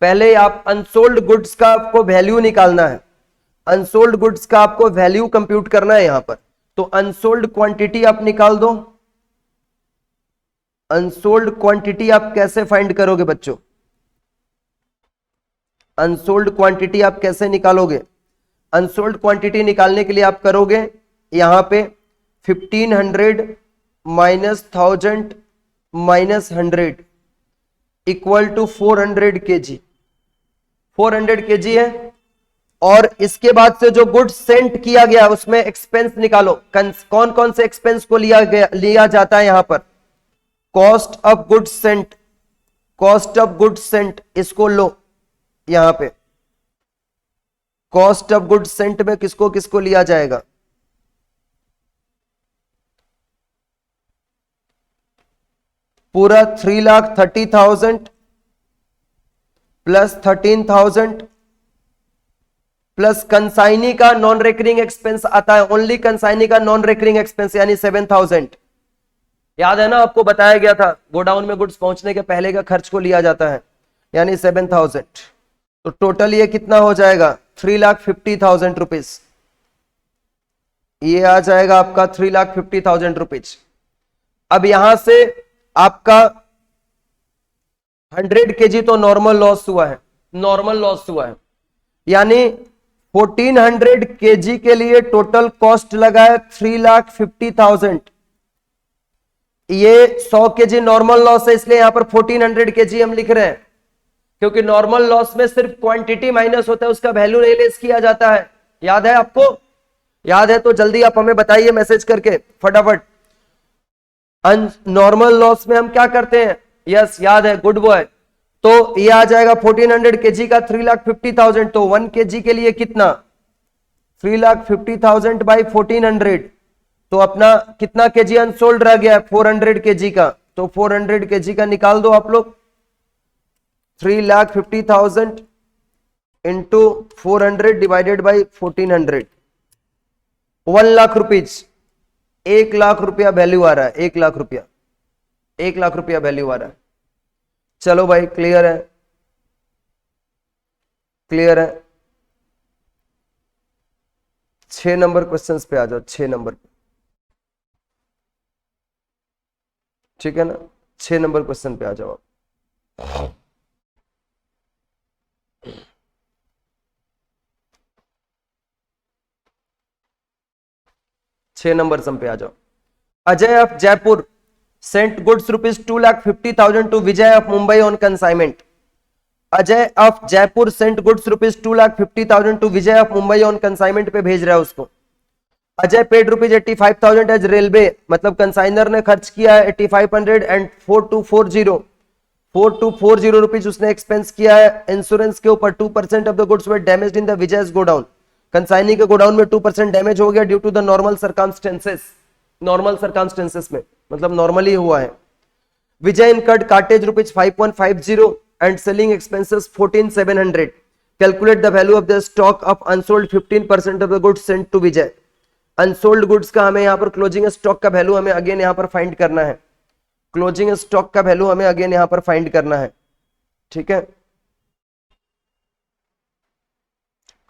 Speaker 1: पहले आप अनसोल्ड गुड्स का आपको वैल्यू निकालना है, अनसोल्ड गुड्स का आपको वैल्यू कंप्यूट करना है यहां पर। तो अनसोल्ड क्वांटिटी आप निकाल दो। अनसोल्ड क्वांटिटी आप कैसे फाइंड करोगे बच्चों, अनसोल्ड क्वांटिटी आप कैसे निकालोगे? अनसोल्ड क्वांटिटी निकालने के लिए आप करोगे यहां पे 1500 minus 1000 minus 100 equal to 400 KG. 400 KG है, और इसके बाद से जो गुड्स सेंट किया गया उसमें एक्सपेंस निकालो। कौन कौन से एक्सपेंस को लिया जाता है यहां पर, cost of goods sent, cost of goods Saint इसको लो यहां पे। कॉस्ट ऑफ गुड्स सेंट में किसको किसको लिया जाएगा, पूरा 3,30,000 प्लस 13,000 प्लस कंसाइनी का नॉन रेकरिंग एक्सपेंस आता है, ओनली कंसाइनी का नॉन रेकरिंग एक्सपेंस यानी 7,000। याद है ना, आपको बताया गया था गोडाउन में गुड्स पहुंचने के पहले का खर्च को लिया जाता है यानी 7,000। तो टोटल ये कितना हो जाएगा 3,50,000 रुपीज, ये आ जाएगा आपका 3,50,000 रुपीज। अब यहां से आपका 100 केजी तो नॉर्मल लॉस हुआ है, नॉर्मल लॉस हुआ है, यानी 1400 केजी के लिए टोटल कॉस्ट लगा है 3,50,000। ये 100 केजी नॉर्मल लॉस है, इसलिए यहां पर 1400 केजी हम लिख रहे हैं, क्योंकि नॉर्मल लॉस में सिर्फ क्वांटिटी माइनस होता है, उसका वैल्यू नहीं लेस किया जाता है। याद है आपको? याद है तो जल्दी आप हमें बताइए मैसेज करके फटाफट। नॉर्मल लॉस में हम क्या करते हैं, यस याद है, गुड बॉय। तो ये आ जाएगा 1400 केजी का 3,50,000, तो 1 केजी के लिए कितना 3,50,000 बाई 1400, तो अपना कितना केजी अनसोल्ड रह गया 400 केजी का, तो 400 केजी का निकाल दो आप लोग। 3,50,000 into 400 divided by 1400, 1 lakh rupees, 1 lakh रुपया वैल्यू आ रहा है, 1 लाख रुपया, 1 लाख रुपया वैल्यू आ रहा है। चलो भाई क्लियर है, क्लियर है। 6 नंबर क्वेश्चंस पे आ जाओ, 6 नंबर पे, ठीक है ना, 6 नंबर क्वेश्चन पे आ जाओ आप। छह नंबर सम पे आ जाओ। Ajay of Jaipur sent goods rupees 2,50,000 to Vijay of Mumbai on consignment. Ajay of Jaipur sent goods rupees 2,50,000 to Vijay of Mumbai on consignment पे भेज रहा है उसको। Ajay paid rupees 85,000 as railway, मतलब कंसाइनर ने खर्च किया है 8500 एंड 4,240 रुपीज उसने एक्सपेंस किया है इंश्योरेंस के ऊपर। 2% of the goods were damaged in the Vijay's godown, consignee के गोडाउन में 2% डैमेज हो गया due to the normal circumstances, normal circumstances में मतलब नॉर्मली हुआ है। Vijay incurred cartage rupees 5,150 and selling expenses 14,700। Calculate the value of the stock of unsold 15% of the goods sent to Vijay. Unsold goods का हमें यहाँ पर क्लोजिंग स्टॉक का value हमें अगेन यहाँ पर फाइंड करना है, क्लोजिंग स्टॉक का वैल्यू हमें अगेन यहाँ पर फाइंड करना है, ठीक है।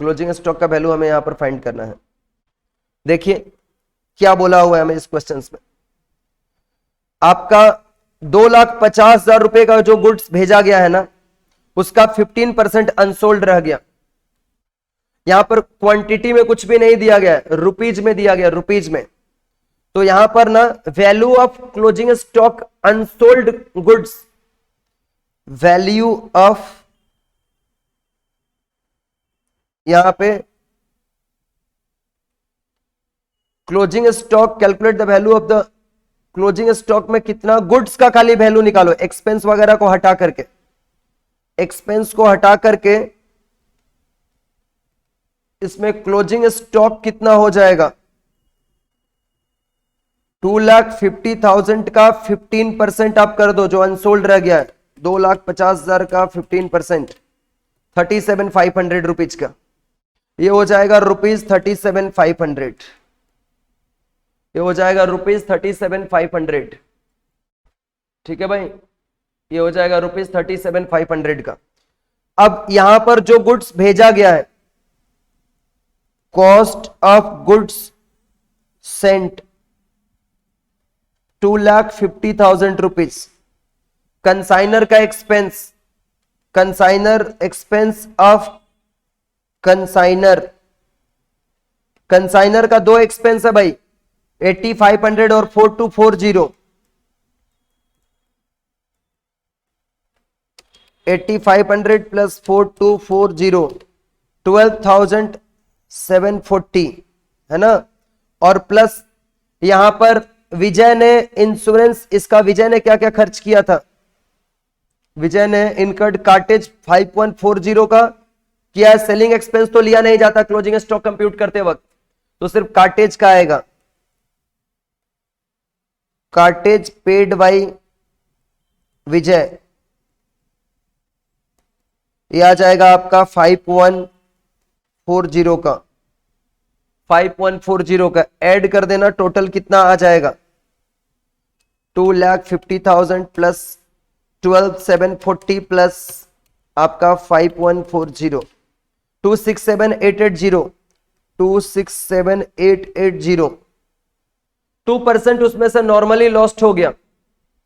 Speaker 1: क्लोजिंग स्टॉक का वैल्यू हमें यहां पर फाइंड करना है। देखिए क्या बोला हुआ है हमें इस क्वेश्चन में, आपका 2,50,000 रुपए का जो गुड्स भेजा गया है ना, उसका 15% अनसोल्ड रह गया। यहां पर क्वांटिटी में कुछ भी नहीं दिया गया, रुपीज में दिया गया, रुपीज में। तो यहां पर ना value of closing stock unsold goods, value of, यहां पे closing stock, calculate the value of the closing stock में कितना गुड्स का खाली वैल्यू निकालो, एक्सपेंस वगैरह को हटा करके, एक्सपेंस को हटा करके इसमें क्लोजिंग स्टॉक कितना हो जाएगा, 2,50,000 का 15% आप कर दो जो अनसोल्ड रह गया है, 2,50,000 का 15%, 37,500 रुपीज का, ये हो जाएगा रुपीज 37,500, ये हो जाएगा रुपीज 37,500। ठीक है भाई, ये हो जाएगा रुपीज 37,500 का। अब यहां पर जो गुड्स भेजा गया है, cost of goods sent 2,50,000 rupees, consignor का expense, consignor expense of consignor, consignor का दो एक्सपेंस है भाई, 8,500 और 4,240, 8,500 प्लस 4,240, 12,740 है ना। और प्लस यहां पर विजय ने इंश्योरेंस, इसका विजय ने क्या क्या खर्च किया था, विजय ने इनकर्ड कार्टेज 5,140 का किया है। सेलिंग एक्सपेंस तो लिया नहीं जाता क्लोजिंग स्टॉक कंप्यूट करते वक्त, तो सिर्फ कार्टेज का आएगा, कार्टेज पेड बाई विजय, ये आ जाएगा आपका 5,140 का, 5,140 का ऐड कर देना, टोटल कितना आ जाएगा, 2,50,000 प्लस 12,740 प्लस आपका 5,140, 267,880, 267,880, 2% उसमें से नॉर्मली लॉस्ट हो गया,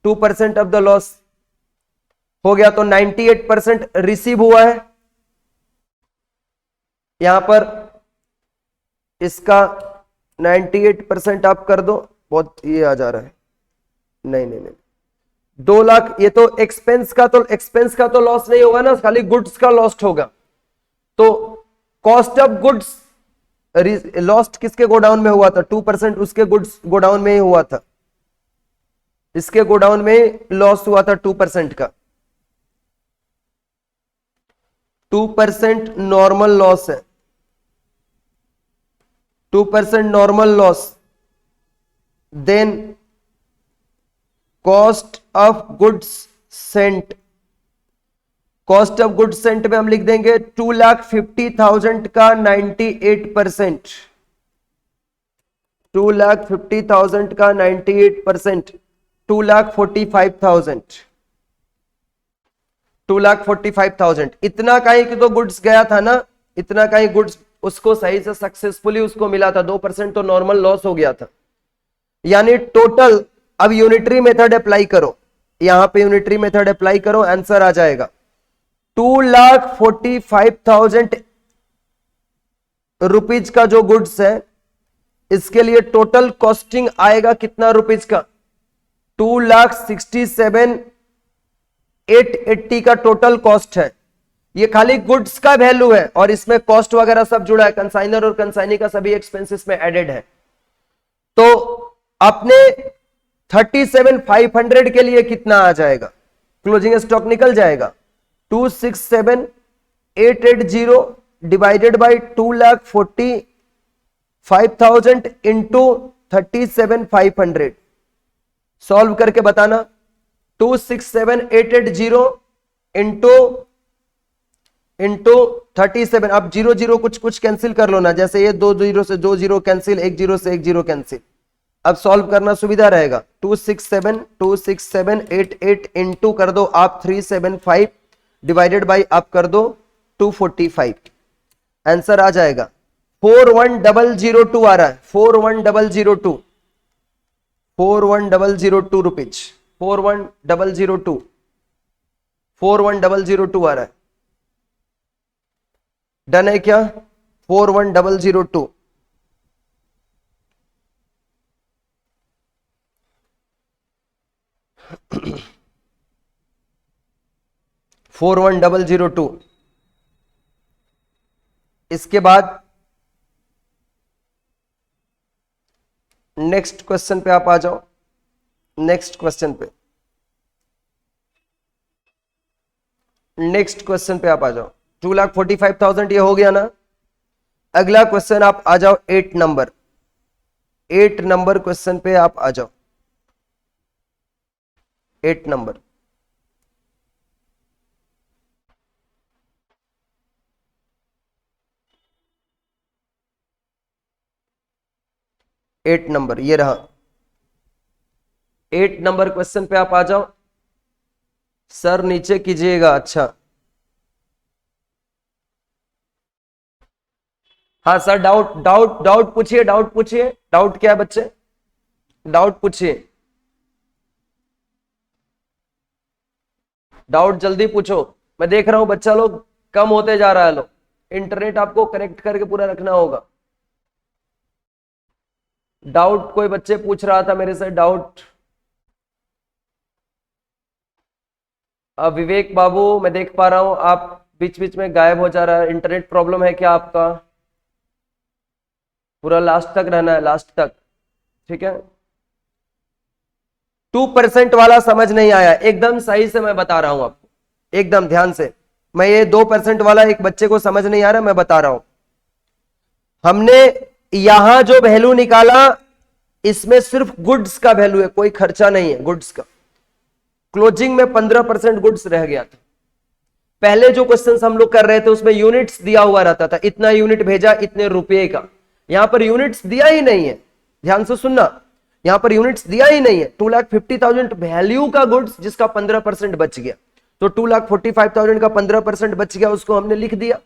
Speaker 1: 2% ऑफ द लॉस हो गया, तो 98% रिसीव हुआ है। यहां पर इसका 98% आप कर दो, बहुत ये आ जा रहा है, नहीं नहीं नहीं, 2 लाख, ये तो एक्सपेंस का तो लॉस नहीं होगा ना, खाली गुड्स का लॉस्ट होगा। तो कॉस्ट ऑफ गुड्स लॉस्ट किसके गोडाउन में हुआ था, 2% उसके गुड्स गोडाउन में ही हुआ था, इसके गोडाउन में लॉस हुआ था 2% का, 2% नॉर्मल लॉस है, 2% normal loss. Then cost of goods sent, cost of goods sent में हम लिख देंगे 2,50,000 का 98%, 2,50,000 का 98%, 2,45,000, 2,45,000, इतना का ही तो गुड्स गया था ना, इतना का ही गुड्स उसको सही से सक्सेसफुली उसको मिला था, 2% तो नॉर्मल लॉस हो गया था, यानी टोटल। अब यूनिटरी मेथड अप्लाई करो, यहां पे यूनिटरी मेथड अप्लाई करो, आंसर आ जाएगा 2,45,000 रुपीज का जो गुड्स है, इसके लिए टोटल कॉस्टिंग आएगा कितना रुपीज का, 2,67,880 का टोटल कॉस्ट है। ये खाली गुड्स का वैल्यू है और इसमें कॉस्ट वगैरह सब जुड़ा है, कंसाइनर और कंसाइनी का सभी एक्सपेंसेस में एडेड है। तो अपने 37,500 के लिए कितना आ जाएगा, क्लोजिंग स्टॉक निकल जाएगा 267,880 डिवाइडेड बाई 2,45,000 इंटू 37,500, सॉल्व करके बताना, 267,880 इंटू 37, अब 0 कुछ कैंसिल कर लो ना, जैसे ये 2 0 से 2 0 कैंसिल, 1 0 से 1 0 कैंसिल, अब सॉल्व करना सुविधा रहेगा। 267,880 इंटू कर दो आप 375 डिवाइडेड बाई आप कर दो 245, आंसर आ जाएगा 41,002 आ रहा है, 41,002, 41,002 रुपीज, 41,002 आ रहा है। डन है क्या? 41002 41002। इसके बाद नेक्स्ट क्वेश्चन पे आप आ जाओ। नेक्स्ट क्वेश्चन पे आप आ जाओ। 2,45,000 ये हो गया ना। अगला क्वेश्चन आप आ जाओ 8 नंबर। 8 नंबर क्वेश्चन पे आप आ जाओ। 8 नंबर। एट नंबर ये रहा। 8 नंबर क्वेश्चन पे आप आ जाओ। सर नीचे कीजिएगा। अच्छा हाँ सर, डाउट डाउट डाउट पूछिए, डाउट पूछिए। डाउट क्या है बच्चे? डाउट पूछिए, डाउट जल्दी पूछो। मैं देख रहा हूं बच्चा लोग कम होते जा रहा है। लोग इंटरनेट आपको कनेक्ट करके पूरा रखना होगा। डाउट कोई बच्चे पूछ रहा था मेरे से डाउट। विवेक बाबू मैं देख पा रहा हूं आप बीच बीच में गायब हो जा रहा है। इंटरनेट प्रॉब्लम है क्या आपका? पूरा लास्ट तक रहना है, लास्ट तक। ठीक है। 2% वाला समझ नहीं आया, एकदम सही से मैं बता रहा हूं आपको, एकदम ध्यान से। मैं ये 2% वाला एक बच्चे को समझ नहीं आ रहा, मैं बता रहा हूं। हमने यहां जो वैल्यू निकाला इसमें सिर्फ गुड्स का वैल्यू है, कोई खर्चा नहीं है गुड्स का। क्लोजिंग में 15% गुड्स रह गया था। पहले जो क्वेश्चंस हम लोग कर रहे थे उसमें यूनिट्स दिया हुआ रहता था, इतना यूनिट भेजा इतने रुपए का। यहां पर यूनिट्स दिया ही नहीं है, ध्यान से सुनना। यहां पर यूनिट्स दिया ही नहीं है। 2,50,000 वैल्यू का गुड्स जिसका 15% बच गया, तो 2,45,000 का 15% बच गया, उसको हमने लिख दिया।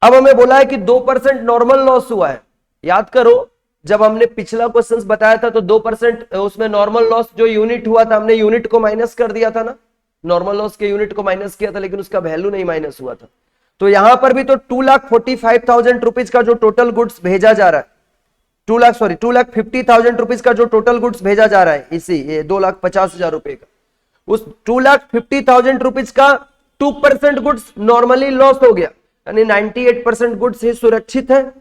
Speaker 1: अब हमें बोला है कि 2% नॉर्मल लॉस हुआ है। याद करो जब हमने पिछला क्वेश्चन बताया था तो 2% उसमें नॉर्मल लॉस जो यूनिट हुआ था, हमने यूनिट को माइनस कर दिया था ना। नॉर्मल लॉस के यूनिट को माइनस किया था, लेकिन उसका वैल्यू नहीं माइनस हुआ था। तो यहां पर भी तो 2,45,000 रुपीज का जो टोटल गुड्स भेजा जा रहा है, 2,50,000 रुपीज का जो टोटल गुड्स भेजा जा रहा है, इसी ये 2,50,000 रुपए का, उस 2,50,000 रुपीज का 2% गुड्स नॉर्मली लॉस हो गया। यानी 98% गुड्स ही सुरक्षित है।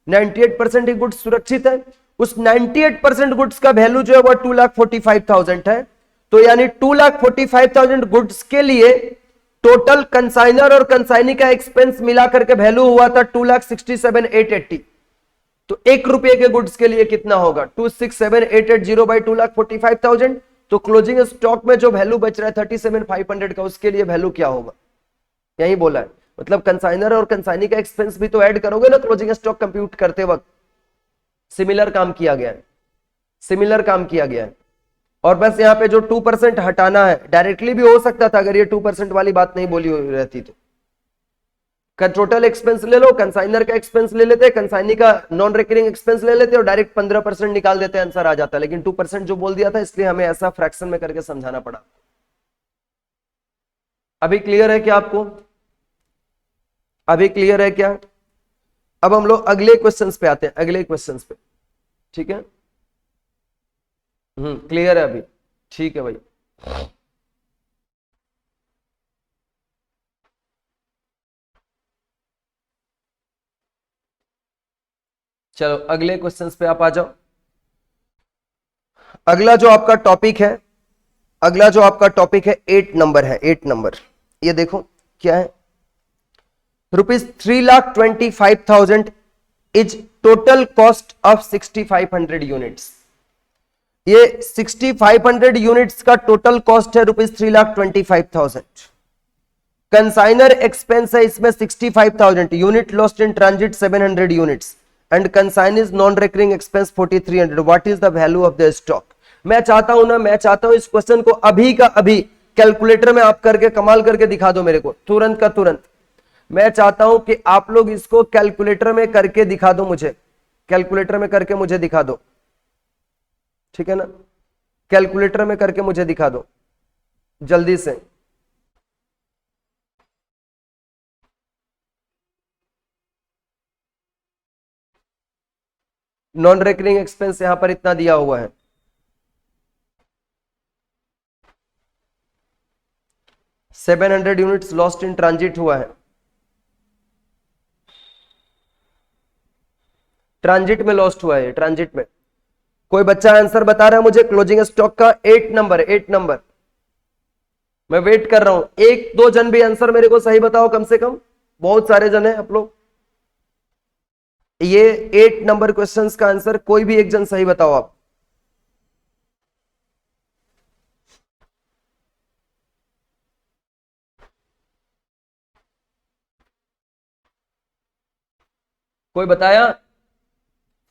Speaker 1: 98% ही गुड्स सुरक्षित है। उस 98% गुड्स का वैल्यू जो है वो 2,45,000 है। तो यानी 2,45,000 गुड्स के लिए टोटल कंसाइनर और कंसाइनी का एक्सपेंस मिला करके वैल्यू हुआ था 2,67,880। तो 1 रुपए के गुड्स के लिए कितना होगा? 2,67,880 बाई 2,45,000। तो क्लोजिंग स्टॉक में जो वैल्यू बच रहा है 37,500 का, उसके लिए वैल्यू क्या होगा? यही बोला है। मतलब कंसाइनर और कंसाइनी का एक्सपेंस भी तो ऐड करोगे ना क्लोजिंग स्टॉक कंप्यूट करते वक्त। सिमिलर काम किया गया है, सिमिलर काम किया गया है। और बस यहाँ पे जो 2% हटाना है, डायरेक्टली भी हो सकता था अगर ये 2% वाली बात नहीं बोली रहती तो। टोटल एक्सपेंस ले लो, कंसाइनर का एक्सपेंस ले लेते, कंसाइनी का नॉन रिकरिंग एक्सपेंस ले लेते और डायरेक्ट 15% निकाल देते, आंसर आ जाता। लेकिन 2% जो बोल दिया था, इसलिए हमें ऐसा फ्रैक्शन में करके समझाना पड़ा। अभी क्लियर है क्या आपको? अभी क्लियर है क्या? अब हम लोग अगले क्वेश्चंस पे आते हैं, अगले क्वेश्चंस पे। ठीक है, क्लियर है अभी? ठीक है भाई। चलो अगले क्वेश्चंस पे आप आ जाओ। अगला जो आपका टॉपिक है, अगला जो आपका टॉपिक है 8 नंबर है। 8 नंबर ये देखो क्या है। ₹3,25,000 is total cost of 6,500 units. ये 6,500 यूनिट्स का टोटल कॉस्ट है ₹3,25,000। कंसाइनर एक्सपेंस है इसमें 65,000, unit lost in transit 700 units and consign is non recurring expense 4,300। What is the value of the stock? मैं चाहता हूं ना, मैं चाहता हूं इस क्वेश्चन को अभी का अभी कैलकुलेटर में आप करके कमाल करके दिखा दो मेरे को, तुरंत का तुरंत। मैं चाहता हूं कि आप लोग इसको कैलकुलेटर में करके दिखा दो मुझे, कैलकुलेटर में करके मुझे दिखा दो। ठीक है ना, कैलकुलेटर में करके मुझे दिखा दो जल्दी से। नॉन रेकरिंग एक्सपेंस यहां पर इतना दिया हुआ है। 700 यूनिट्स लॉस्ट इन ट्रांजिट हुआ है, ट्रांजिट में लॉस्ट हुआ है, ट्रांजिट में। कोई बच्चा आंसर बता रहा है मुझे क्लोजिंग स्टॉक का? 8 नंबर, 8 नंबर। मैं वेट कर रहा हूं, एक दो जन भी आंसर मेरे को सही बताओ कम से कम। बहुत सारे जन है आप लोग। ये 8 नंबर क्वेश्चंस का आंसर कोई भी एक जन सही बताओ आप। कोई बताया?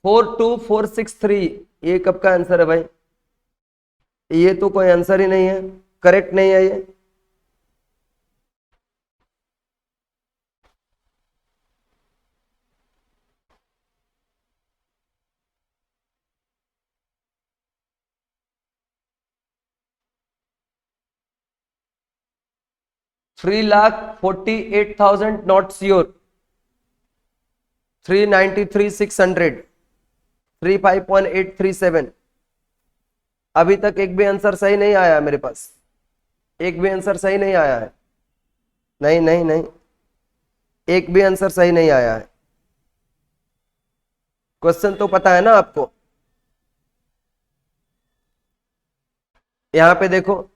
Speaker 1: 42463, ये कब का आंसर है भाई? ये तो कोई आंसर ही नहीं है, करेक्ट नहीं है ये। $3,48,000 नॉट श्योर। 393,600, 35.837। अभी तक एक भी आंसर सही नहीं आया है मेरे पास, एक भी आंसर सही नहीं आया है। नहीं नहीं नहीं, एक भी आंसर सही नहीं आया है। क्वेश्चन तो पता है ना आपको? यहां पे देखो,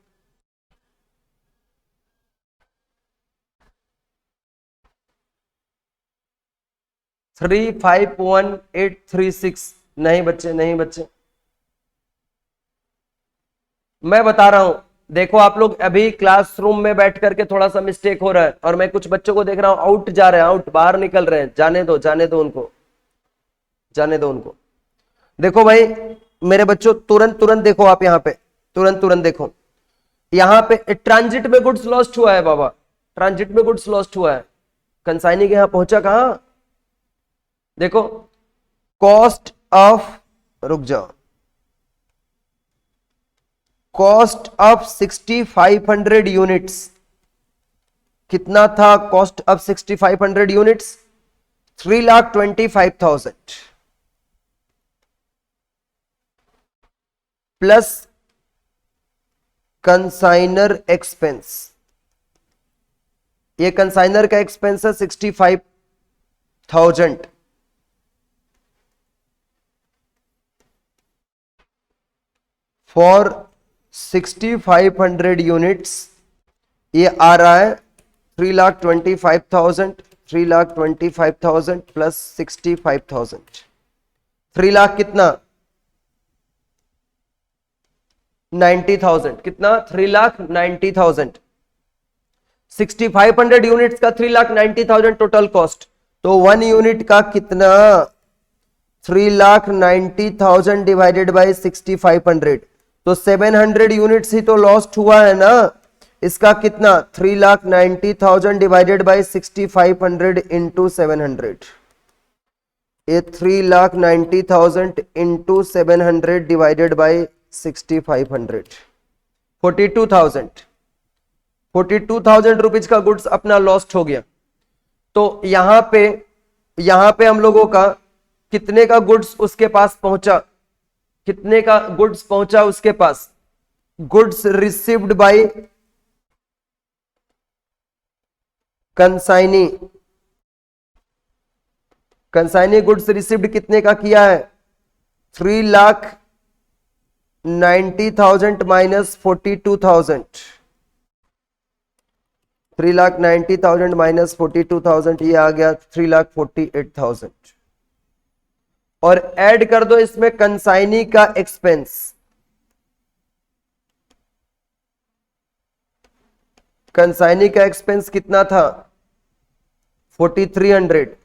Speaker 1: थ्री 51836। नहीं बच्चे, नहीं बच्चे, मैं बता रहा हूं। देखो आप लोग अभी क्लासरूम में बैठ करके थोड़ा सा मिस्टेक हो रहा है, और मैं कुछ बच्चों को देख रहा हूं आउट जा रहे हैं, आउट बाहर निकल रहे हैं। जाने दो, जाने दो उनको, जाने दो उनको। देखो भाई मेरे बच्चों, तुरंत तुरंत देखो आप यहाँ पे, तुरंत तुरंत देखो। यहाँ पे ट्रांजिट में गुड्स लॉस्ट हुआ है बाबा, ट्रांजिट में गुड्स लॉस्ट हुआ है। कंसाइनी के यहाँ पहुंचा कहां? देखो, कॉस्ट ऑफ, रुक जाओ, कॉस्ट ऑफ 6500 यूनिट्स। कितना था cost of 6500 units? 3,25,000 plus consignor expense. ये कंसाइनर का एक्सपेंस है 65,000 फॉर 6500 यूनिट्स। ये आ रहा है 3,25,000, 3,25,000 प्लस 65,000, 3 लाख कितना? 90,000। कितना? 3,90,000। 6500 यूनिट्स का 3,90,000 टोटल कॉस्ट। तो 1 यूनिट का कितना? 3,90,000 डिवाइडेड बाई 6500। तो 700 यूनिट्स ही तो लॉस्ट हुआ है ना। इसका कितना? 3,90,000 डिवाइडेड बाई 6500 इंटू 700। ये 3,90,000 इंटू 700 डिवाइडेड बाई 6500, 42,000। 42,000 रुपीज का गुड्स अपना लॉस्ट हो गया। तो यहां पे हम लोगों का कितने का गुड्स उसके पास पहुंचा? कितने का गुड्स पहुंचा उसके पास? Goods received by consignee. Consignee goods received कितने का किया है? 3,90,000 माइनस 42,000। 3,90,000 माइनस 42,000, ये आ गया 3,48,000। और ऐड कर दो इसमें कंसाइनी का एक्सपेंस। कंसाइनी का एक्सपेंस कितना था? 4,300।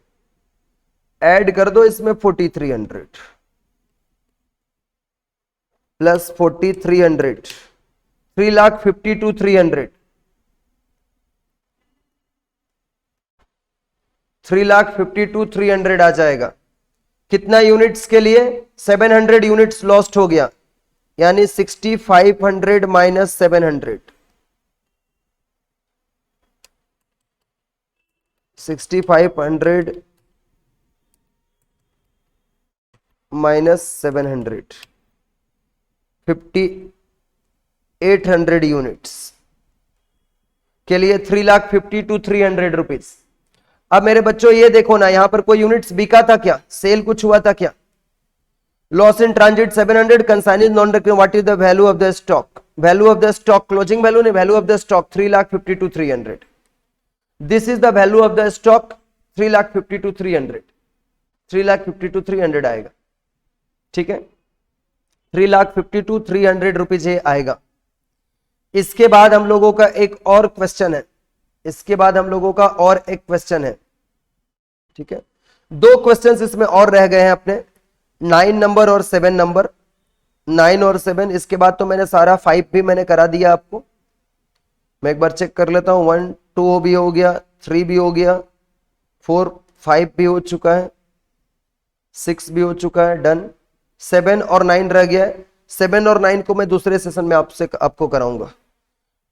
Speaker 1: ऐड कर दो इसमें 4,300 प्लस 4,300, 3,52,300। 3,52,300 आ जाएगा। कितना यूनिट्स के लिए? 700 यूनिट्स लॉस्ट हो गया, यानी 6,500 माइनस 700। 6,500 -700, 5800 यूनिट्स के लिए 3,50,000 to 300 रुपीज। अब मेरे बच्चों ये देखो ना, यहां पर कोई यूनिट्स बिका था क्या, सेल कुछ हुआ था क्या? Loss in transit 700, consignment non recurring, what is the value of the stock? Value of the stock, closing value नहीं, value of the stock 3,50,000 to 300। This is the value of the stock 3,50,000 to 300, 3,50,000 to 300 आएगा, ठीक है, 3,50,000 to 300 rupees ये आएगा। इसके बाद हम लोगों का एक और क्वेश्चन है, इसके बाद हम लोगों का और एक क्वेश्चन है, ठीक है, दो क्वेश्चंस इसमें और रह गए हैं अपने, 9 नंबर और 7 नंबर, 9 और 7। इसके बाद तो मैंने सारा 5 भी मैंने करा दिया आपको। मैं एक बार चेक कर लेता हूं, 1 2 भी हो गया, 3 भी हो गया, 4 5 भी हो चुका है, 6 भी हो चुका है, डन। 7 और 9 रह गया है। 7 और 9 को मैं दूसरे सेशन में आपको कराऊंगा,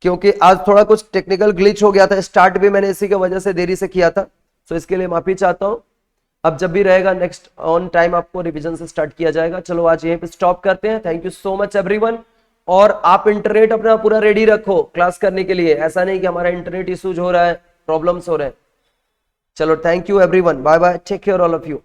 Speaker 1: क्योंकि आज थोड़ा कुछ टेक्निकल ग्लिच हो गया था, स्टार्ट भी मैंने इसी की वजह से देरी से किया था, तो इसके लिए माफी चाहता हूं। अब जब भी रहेगा नेक्स्ट ऑन टाइम आपको रिवीजन से स्टार्ट किया जाएगा। चलो आज यहीं पे स्टॉप करते हैं। Thank you so much everyone. और आप इंटरनेट अपना पूरा रेडी रखो क्लास करने के लिए, ऐसा नहीं कि हमारा इंटरनेट इश्यूज हो रहा है, प्रॉब्लम्स हो रहे हैं। चलो thank you everyone, bye bye, take care all of you.